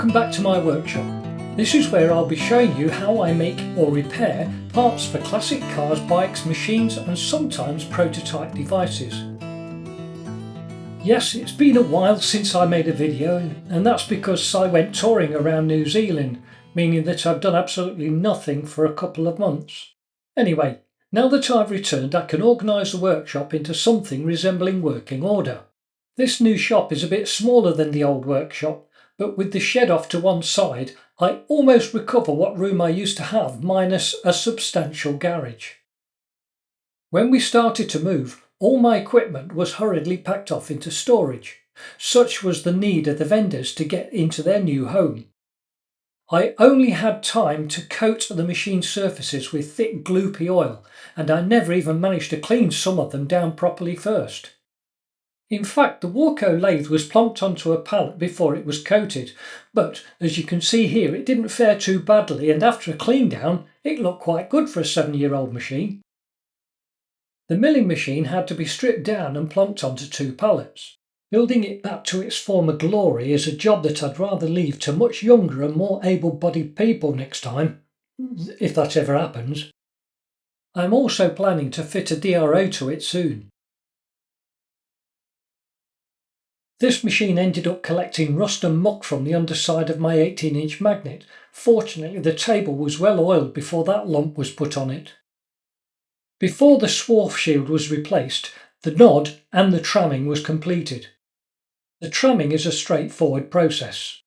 Welcome back to my workshop. This is where I'll be showing you how I make or repair parts for classic cars, bikes, machines and sometimes prototype devices. Yes, it's been a while since I made a video, and that's because I went touring around New Zealand, meaning that I've done absolutely nothing for a couple of months. Anyway, now that I've returned, I can organise the workshop into something resembling working order. This new shop is a bit smaller than the old workshop, but with the shed off to one side, I almost recover what room I used to have, minus a substantial garage. When we started to move, all my equipment was hurriedly packed off into storage. Such was the need of the vendors to get into their new home. I only had time to coat the machine surfaces with thick gloopy oil, and I never even managed to clean some of them down properly first. In fact, the Warco lathe was plonked onto a pallet before it was coated, but as you can see here, it didn't fare too badly, and after a clean down, it looked quite good for a 7-year-old machine. The milling machine had to be stripped down and plonked onto 2 pallets. Building it back to its former glory is a job that I'd rather leave to much younger and more able-bodied people next time, if that ever happens. I'm also planning to fit a DRO to it soon. This machine ended up collecting rust and muck from the underside of my 18-inch magnet. Fortunately, the table was well oiled before that lump was put on it. Before the swarf shield was replaced, the nod and the tramming was completed. The tramming is a straightforward process,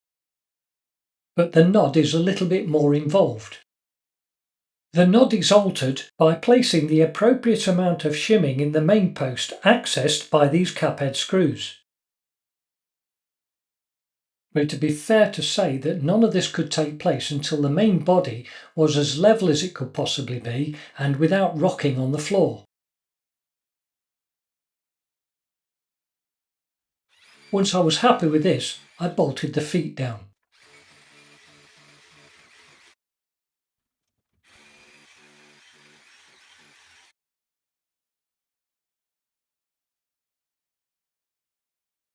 but the nod is a little bit more involved. The nod is altered by placing the appropriate amount of shimming in the main post accessed by these caphead screws. But to be fair to say that none of this could take place until the main body was as level as it could possibly be and without rocking on the floor. Once I was happy with this, I bolted the feet down.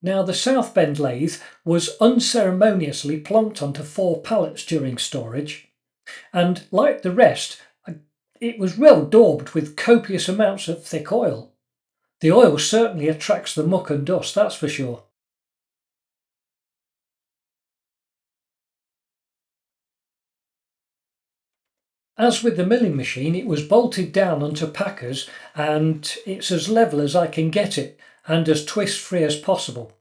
Now the South Bend lathe was unceremoniously plonked onto 4 pallets during storage, and like the rest, it was well daubed with copious amounts of thick oil. The oil certainly attracts the muck and dust, that's for sure. As with the milling machine, it was bolted down onto packers, and it's as level as I can get it and as twist free as possible.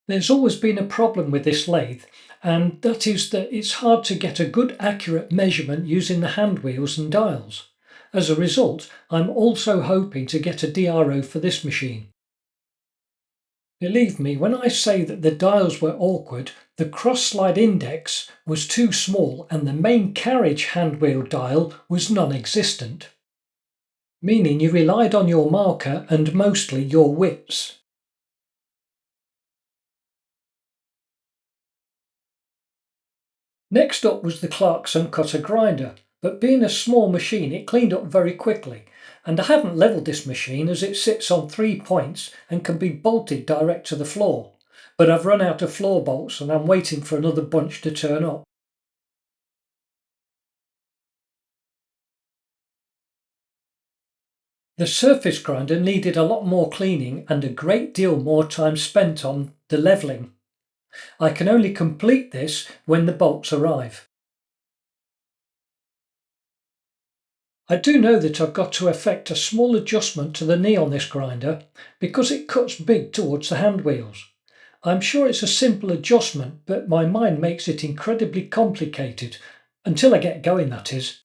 There's always been a problem with this lathe, and that is that it's hard to get a good accurate measurement using the hand wheels and dials. As a result, I'm also hoping to get a DRO for this machine. Believe me when I say that the dials were awkward. The cross-slide index was too small and the main carriage hand wheel dial was non-existent, meaning you relied on your marker and mostly your whips. Next up was the Clarkson cutter grinder, but being a small machine it cleaned up very quickly, and I haven't levelled this machine as it sits on 3 points and can be bolted direct to the floor. But I've run out of floor bolts and I'm waiting for another bunch to turn up. The surface grinder needed a lot more cleaning and a great deal more time spent on the levelling. I can only complete this when the bolts arrive. I do know that I've got to effect a small adjustment to the knee on this grinder because it cuts big towards the hand wheels. I'm sure it's a simple adjustment, but my mind makes it incredibly complicated, until I get going, that is.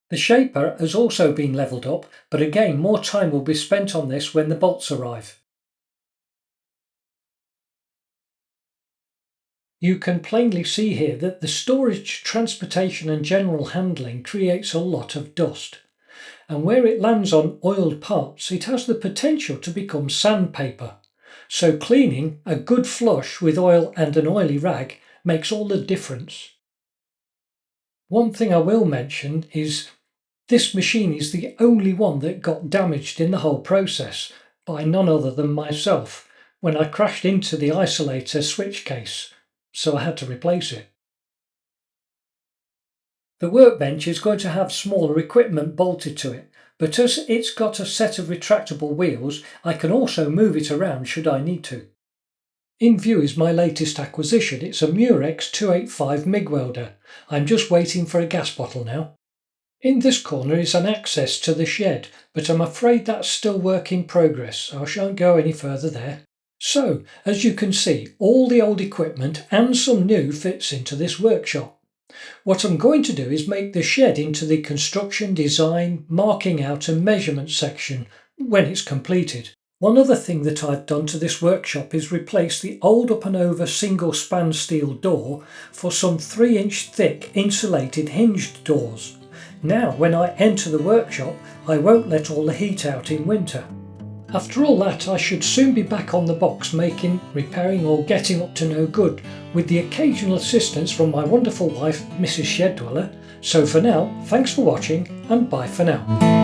The shaper has also been levelled up, but again more time will be spent on this when the bolts arrive. You can plainly see here that the storage, transportation and general handling creates a lot of dust. And where it lands on oiled parts, it has the potential to become sandpaper. So cleaning a good flush with oil and an oily rag makes all the difference. One thing I will mention is this machine is the only one that got damaged in the whole process by none other than myself when I crashed into the isolator switch case, so I had to replace it. The workbench is going to have smaller equipment bolted to it, but as it's got a set of retractable wheels, I can also move it around should I need to. In view is my latest acquisition. It's a Murex 285 MIG welder. I'm just waiting for a gas bottle now. In this corner is an access to the shed, but I'm afraid that's still work in progress. I shan't go any further there. So, as you can see, all the old equipment and some new fits into this workshop. What I'm going to do is make the shed into the construction, design, marking out and measurement section when it's completed. One other thing that I've done to this workshop is replace the old up and over single span steel door for some 3-inch thick insulated hinged doors. Now when I enter the workshop I won't let all the heat out in winter. After all that, I should soon be back on the box making, repairing or getting up to no good, with the occasional assistance from my wonderful wife Mrs. Shed Dweller. So for now, thanks for watching and bye for now.